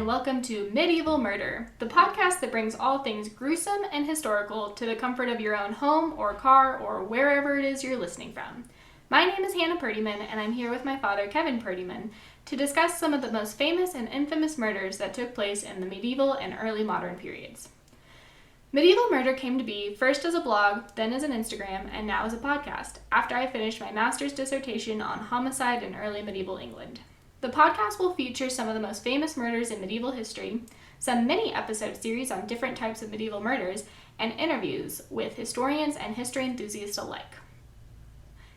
Welcome to Medieval Murder, the podcast that brings all things gruesome and historical to the comfort of your own home or car or wherever it is you're listening from. My name is Hannah Purtymun, and I'm here with my father, Kevin Purtymun, to discuss some of the most famous and infamous murders that took place in the medieval and early modern periods. Medieval Murder came to be first as a blog, then as an Instagram, and now as a podcast, after I finished my master's dissertation on homicide in early medieval England. The podcast will feature some of the most famous murders in medieval history, some mini-episode series on different types of medieval murders, and interviews with historians and history enthusiasts alike.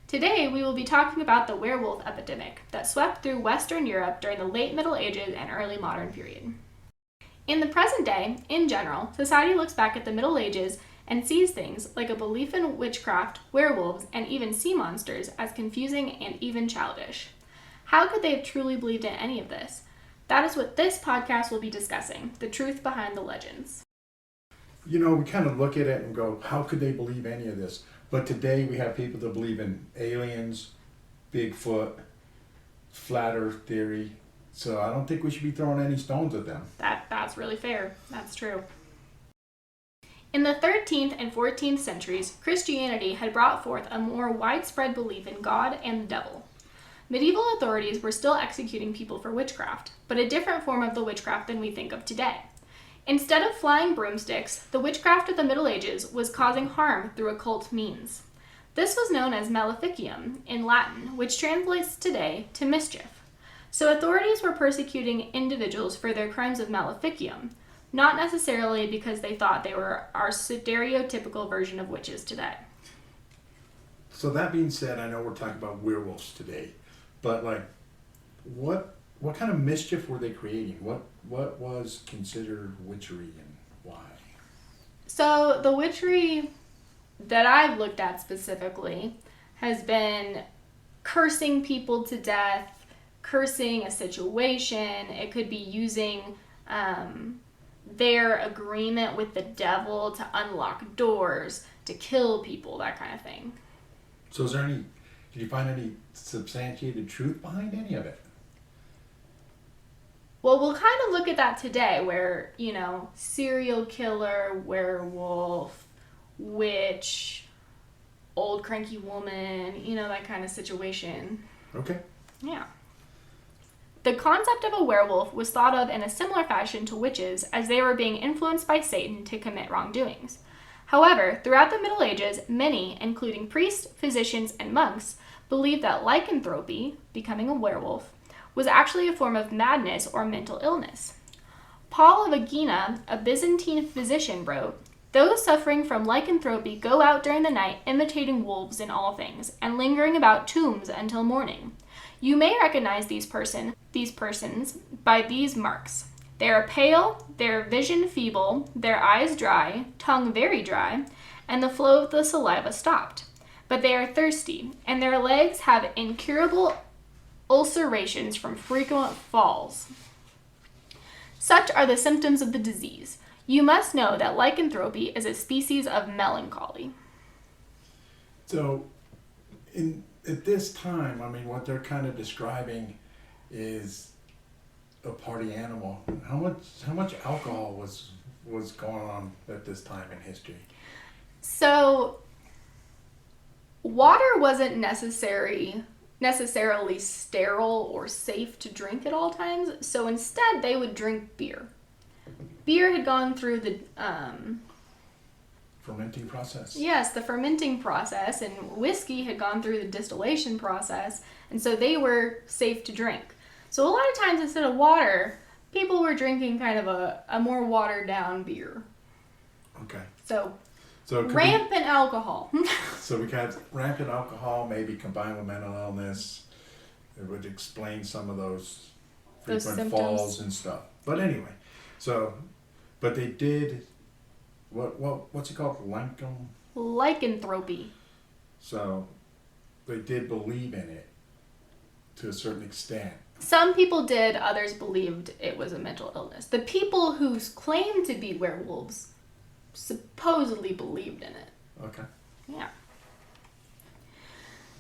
Today, we will be talking about the werewolf epidemic that swept through Western Europe during the late Middle Ages and early modern period. In the present day, in general, society looks back at the Middle Ages and sees things like a belief in witchcraft, werewolves, and even sea monsters as confusing and even childish. How could they have truly believed in any of this? That is what this podcast will be discussing, the truth behind the legends. You know, we kind of look at it and go, how could they believe any of this? But today we have people that believe in aliens, Bigfoot, flat earth theory. So I don't think we should be throwing any stones at them. That's really fair. That's true. In the 13th and 14th centuries, Christianity had brought forth a more widespread belief in God and the devil. Medieval authorities were still executing people for witchcraft, but a different form of the witchcraft than we think of today. Instead of flying broomsticks, the witchcraft of the Middle Ages was causing harm through occult means. This was known as maleficium in Latin, which translates today to mischief. So authorities were persecuting individuals for their crimes of maleficium, not necessarily because they thought they were our stereotypical version of witches today. So that being said, I know we're talking about werewolves today. But what kind of mischief were they creating? What was considered witchery and why? So the witchery that I've looked at specifically has been cursing people to death, cursing a situation. It could be using their agreement with the devil to unlock doors, to kill people, that kind of thing. So did you find any substantiated truth behind any of it? Well, we'll kind of look at that today where, serial killer, werewolf, witch, old cranky woman, that kind of situation. Okay. Yeah. The concept of a werewolf was thought of in a similar fashion to witches as they were being influenced by Satan to commit wrongdoings. However, throughout the Middle Ages, many, including priests, physicians, and monks, believed that lycanthropy, becoming a werewolf, was actually a form of madness or mental illness. Paul of Aegina, a Byzantine physician, wrote, "Those suffering from lycanthropy go out during the night imitating wolves in all things, and lingering about tombs until morning. You may recognize these persons by these marks. They are pale, their vision feeble, their eyes dry, tongue very dry, and the flow of the saliva stopped. But they are thirsty, and their legs have incurable ulcerations from frequent falls. Such are the symptoms of the disease. You must know that lycanthropy is a species of melancholy." So, at this time, what they're kind of describing is a party animal. How much alcohol was going on at this time in history? So, water wasn't necessarily sterile or safe to drink at all times, so instead they would drink beer. Beer had gone through the fermenting process. Yes, the fermenting process, and whiskey had gone through the distillation process, and so they were safe to drink. So a lot of times instead of water, people were drinking kind of a more watered down beer. Okay. So it rampant alcohol. So we got rampant alcohol, maybe combined with mental illness. It would explain some of those frequent falls and stuff. But anyway, but they did, what's it called? Lycanthropy. So they did believe in it to a certain extent. Some people did, others believed it was a mental illness. The people who claimed to be werewolves supposedly believed in it. Okay. Yeah.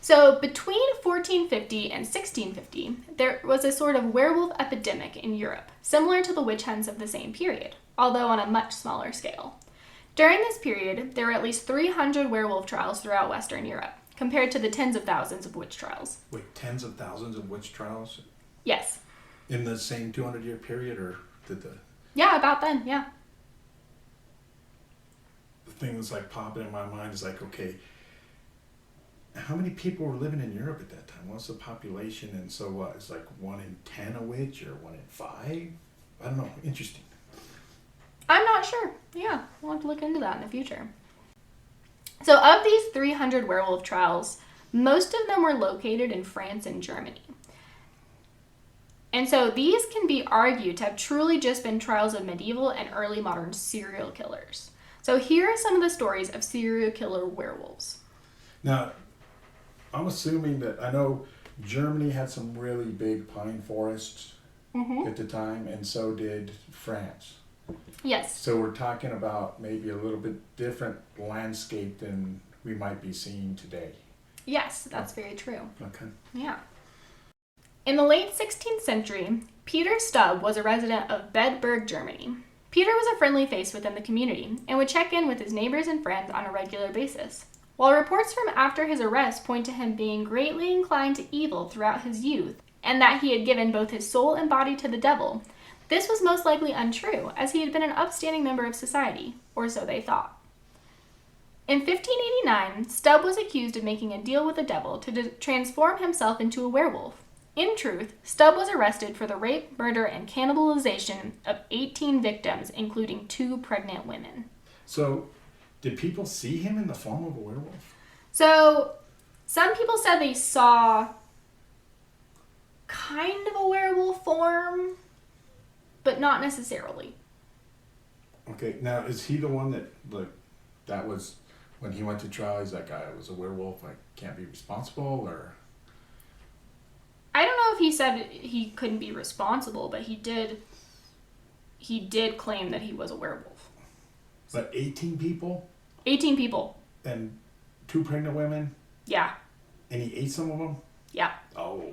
So between 1450 and 1650, there was a sort of werewolf epidemic in Europe, similar to the witch hunts of the same period, although on a much smaller scale. During this period, there were at least 300 werewolf trials throughout Western Europe, compared to the tens of thousands of witch trials. Wait, tens of thousands of witch trials? Yes. In the same 200-year period, or did the... Yeah, about then, yeah. The thing that's like popping in my mind is like, okay, how many people were living in Europe at that time? What's the population? And so what? It's like 1 in 10 a witch, or 1 in 5? I don't know. Interesting. I'm not sure. Yeah, we'll have to look into that in the future. So of these 300 werewolf trials, most of them were located in France and Germany. And so these can be argued to have truly just been trials of medieval and early modern serial killers. So here are some of the stories of serial killer werewolves. Now, I'm assuming that, I know Germany had some really big pine forests at the time, and so did France. Yes. So we're talking about maybe a little bit different landscape than we might be seeing today. Yes, that's very true. Okay. Yeah. In the late 16th century, Peter Stub was a resident of Bedburg, Germany. Peter was a friendly face within the community and would check in with his neighbors and friends on a regular basis. While reports from after his arrest point to him being greatly inclined to evil throughout his youth, and that he had given both his soul and body to the devil, this was most likely untrue, as he had been an upstanding member of society, or so they thought. In 1589, Stub was accused of making a deal with the devil to transform himself into a werewolf. In truth, Stub was arrested for the rape, murder, and cannibalization of 18 victims, including 2 pregnant women. So, did people see him in the form of a werewolf? So, some people said they saw kind of a werewolf form, but not necessarily. Okay, now is he the one that, like, that was when he went to trial? He's like, I was a werewolf, I can't be responsible, or? I don't know if he said he couldn't be responsible, but he did claim that he was a werewolf. But 18 people? 18 people. And 2 pregnant women? Yeah. And he ate some of them? Yeah. Oh.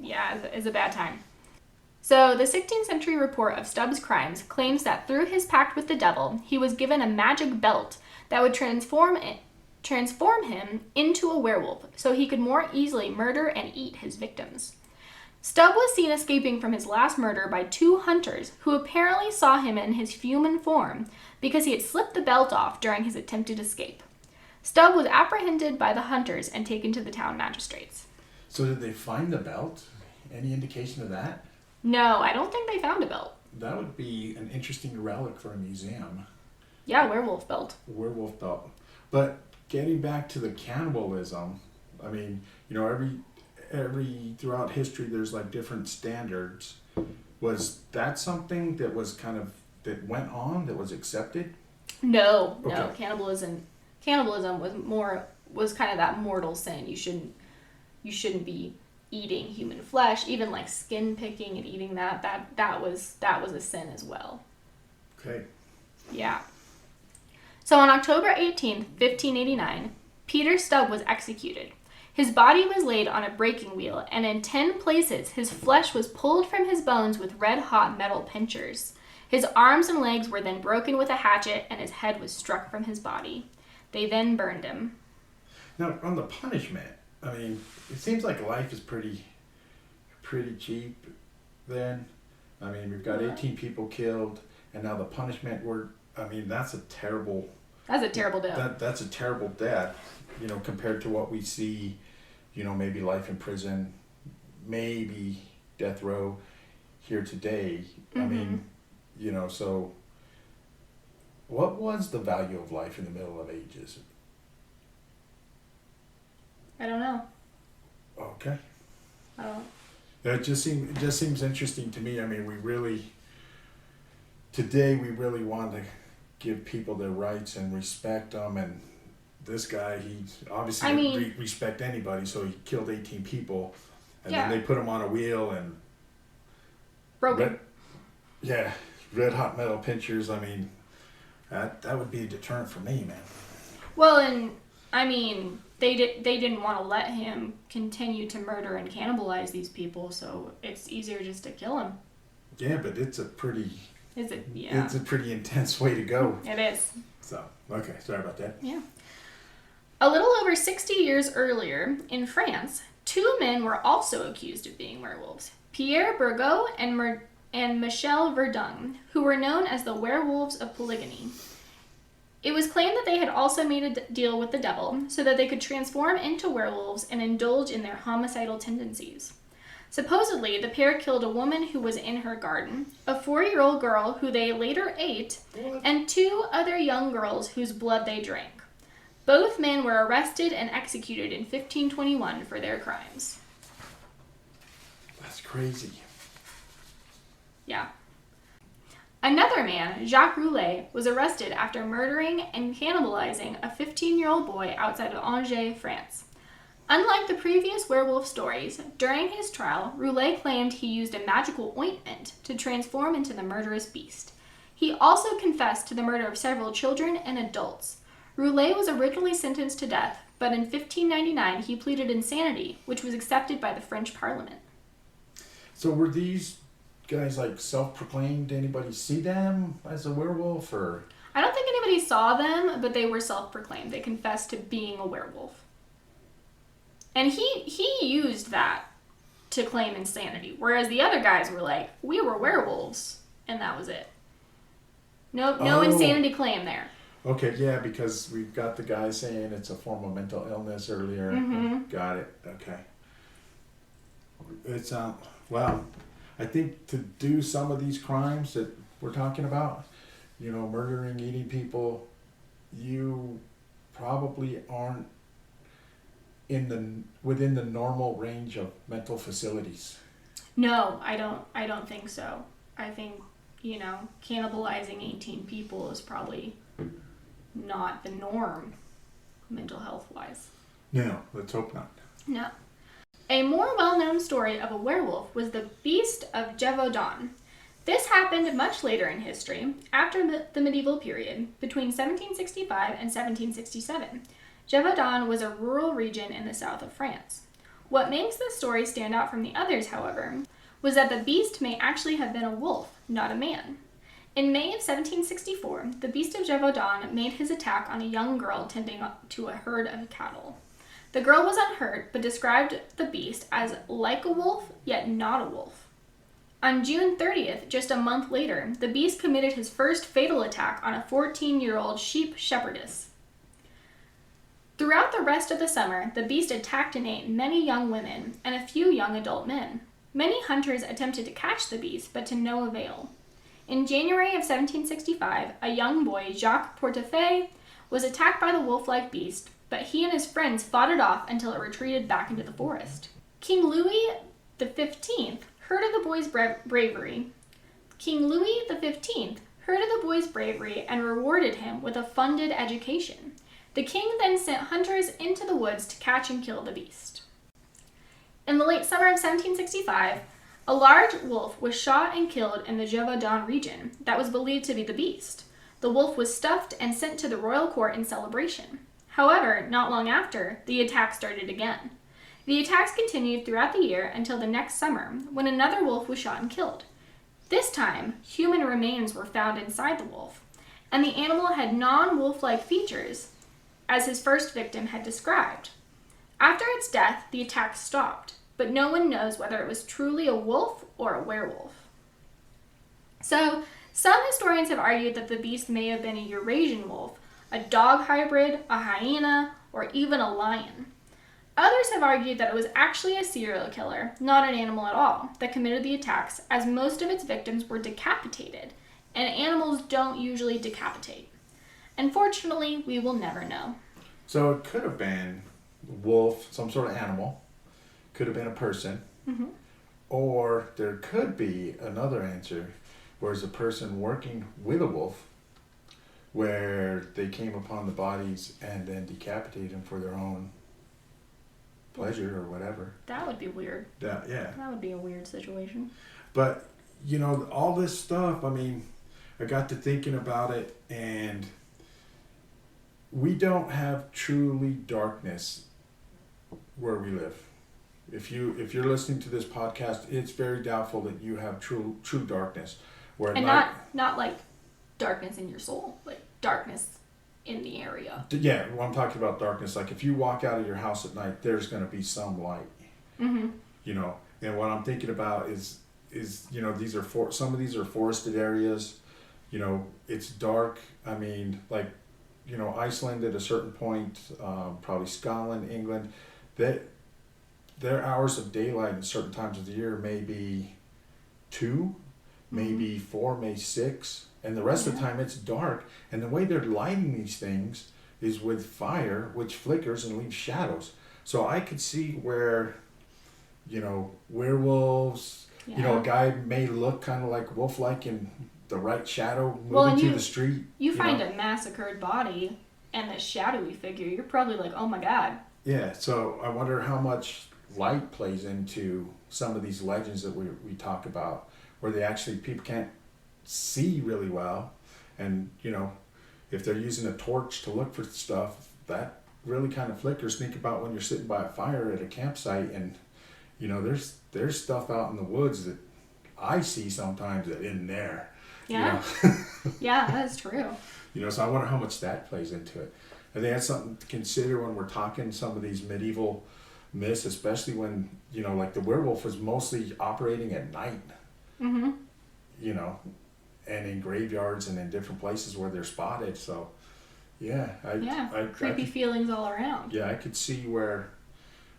Yeah, it's a bad time. So, the 16th century report of Stubbs' crimes claims that through his pact with the devil, he was given a magic belt that would transform him into a werewolf so he could more easily murder and eat his victims. Stubb was seen escaping from his last murder by 2 hunters who apparently saw him in his human form because he had slipped the belt off during his attempted escape. Stubb was apprehended by the hunters and taken to the town magistrates. So did they find the belt? Any indication of that? No, I don't think they found a belt. That would be an interesting relic for a museum. Yeah, werewolf belt. Werewolf belt. But getting back to the cannibalism, I mean, you know, every throughout history there's like different standards. Was that something that was kind of that went on, that was accepted? No, Okay. Cannibalism was kind of that mortal sin. You shouldn't be eating human flesh, even like skin picking and eating that was a sin as well. Okay. Yeah. So on October 18th, 1589, Peter Stub was executed. His body was laid on a breaking wheel, and in 10 places his flesh was pulled from his bones with red-hot metal pincers. His arms and legs were then broken with a hatchet, and his head was struck from his body. They then burned him. Now, on the punishment, I mean, it seems like life is pretty cheap then. I mean, we've got 18 people killed, and now the punishment, that's a terrible... That's a terrible death. That's a terrible death, you know, compared to what we see, you know, maybe life in prison, maybe death row here today. Mm-hmm. I mean, you know, so what was the value of life in the Middle of Ages? I don't know. Okay. I don't. It just seems interesting to me. I mean, today we really want to give people their rights and respect them, and this guy, he obviously didn't respect anybody, so he killed 18 people, and then they put him on a wheel and broken. Red hot metal pinchers. I mean, that would be a deterrent for me, man. Well, and I mean, they didn't want to let him continue to murder and cannibalize these people, so it's easier just to kill him. Yeah, but it's a pretty... Is it? Yeah. It's a pretty intense way to go. It is. So, okay, sorry about that. Yeah. A little over 60 years earlier, in France, 2 men were also accused of being werewolves. Pierre Burgot and Michel Verdun, who were known as the werewolves of Poligny. It was claimed that they had also made a deal with the devil so that they could transform into werewolves and indulge in their homicidal tendencies. Supposedly, the pair killed a woman who was in her garden, a 4-year-old girl who they later ate, and 2 other young girls whose blood they drank. Both men were arrested and executed in 1521 for their crimes. That's crazy. Yeah. Another man, Jacques Roulet, was arrested after murdering and cannibalizing a 15-year-old boy outside of Angers, France. Unlike the previous werewolf stories, during his trial, Roulet claimed he used a magical ointment to transform into the murderous beast. He also confessed to the murder of several children and adults. Roulet was originally sentenced to death, but in 1599 he pleaded insanity, which was accepted by the French Parliament. So were these guys like self-proclaimed? Did anybody see them as a werewolf, or? I don't think anybody saw them, but they were self-proclaimed. They confessed to being a werewolf. And he used that to claim insanity, whereas the other guys were like, we were werewolves, and that was it. No insanity claim there. Okay, yeah, because we've got the guy saying it's a form of mental illness earlier. Mm-hmm. Got it. Okay. It's wow. I think to do some of these crimes that we're talking about, murdering, eating people, you probably aren't within the normal range of mental facilities. No, I don't think so. I think, cannibalizing 18 people is probably not the norm, mental health wise. No, let's hope not. No. A more well-known story of a werewolf was the Beast of Gévaudan. This happened much later in history, after the medieval period, between 1765 and 1767. Gévaudan was a rural region in the south of France. What makes this story stand out from the others, however, was that the beast may actually have been a wolf, not a man. In May of 1764, the Beast of Gévaudan made his attack on a young girl tending to a herd of cattle. The girl was unhurt, but described the beast as like a wolf, yet not a wolf. On June 30th, just a month later, the beast committed his first fatal attack on a 14-year-old sheep shepherdess. Throughout the rest of the summer, the beast attacked and ate many young women and a few young adult men. Many hunters attempted to catch the beast, but to no avail. In January of 1765, a young boy, Jacques Portefeuille, was attacked by the wolf-like beast, but he and his friends fought it off until it retreated back into the forest. King Louis XV heard of the boy's bravery. And rewarded him with a funded education. The king then sent hunters into the woods to catch and kill the beast. In the late summer of 1765, a large wolf was shot and killed in the Gévaudan region that was believed to be the beast. The wolf was stuffed and sent to the royal court in celebration. However, not long after, the attack started again. The attacks continued throughout the year until the next summer, when another wolf was shot and killed. This time, human remains were found inside the wolf, and the animal had non-wolf-like features, as his first victim had described. After its death, the attack stopped, but no one knows whether it was truly a wolf or a werewolf. So, some historians have argued that the beast may have been a Eurasian wolf, a dog hybrid, a hyena, or even a lion. Others have argued that it was actually a serial killer, not an animal at all, that committed the attacks, as most of its victims were decapitated, and animals don't usually decapitate. Unfortunately, we will never know. So it could have been a wolf, some sort of animal, could have been a person, or there could be another answer, where it's a person working with a wolf, where they came upon the bodies and then decapitated them for their own pleasure or whatever. That would be weird. Yeah. That would be a weird situation. But all this stuff, I mean, I got to thinking about it, and we don't have truly darkness where we live. If you're listening to this podcast, it's very doubtful that you have true darkness. And not like darkness in your soul, like darkness in the area. Yeah, well, I'm talking about darkness. Like if you walk out of your house at night, there's going to be some light. Mm-hmm. And what I'm thinking about is these are some of these are forested areas. It's dark. I mean, like, Iceland at a certain point, probably Scotland, England, that their hours of daylight at certain times of the year may be 2, maybe 4, maybe 6, and the rest of the time it's dark. And the way they're lighting these things is with fire, which flickers and leaves shadows. So I could see where, werewolves, a guy may look kind of like wolf-like in the right shadow moving through the street. You find a massacred body and the shadowy figure, you're probably like, oh my God. Yeah, so I wonder how much light plays into some of these legends that we talk about, where people can't see really well, and if they're using a torch to look for stuff, that really kind of flickers. Think about when you're sitting by a fire at a campsite, and there's stuff out in the woods that I see sometimes that isn't there. Yeah. Yeah, that's true. So I wonder how much that plays into it. I think that's something to consider when we're talking some of these medieval myths, especially when, like the werewolf was mostly operating at night. Mm-hmm. And in graveyards and in different places where they're spotted. So, yeah. Creepy feelings all around. Yeah, I could see where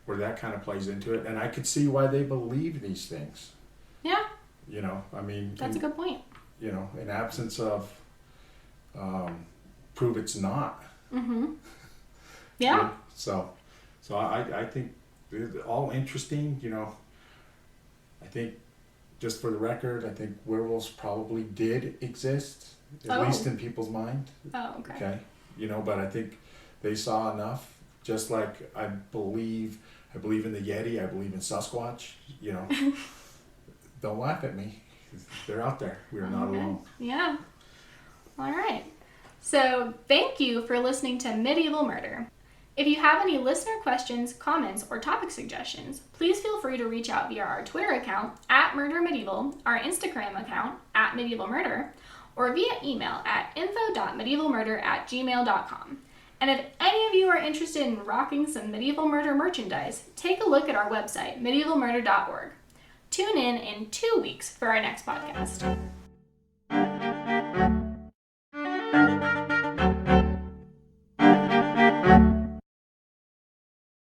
that kind of plays into it. And I could see why they believe these things. Yeah. I mean... That's a good point. In absence of prove it's not. Mm-hmm. Yeah. So I think it's all interesting, I think, just for the record, I think werewolves probably did exist, at least in people's mind. Oh, okay. Okay. But I think they saw enough, just like I believe in the Yeti, I believe in Sasquatch, Don't laugh at me. They're out there. We are not alone. Yeah. All right. So thank you for listening to Medieval Murder. If you have any listener questions, comments, or topic suggestions, please feel free to reach out via our Twitter account @MurderMedieval, our Instagram account @MedievalMurder, or via email at info.medievalmurder@gmail.com. And if any of you are interested in rocking some Medieval Murder merchandise, take a look at our website, medievalmurder.org. Tune in 2 weeks for our next podcast.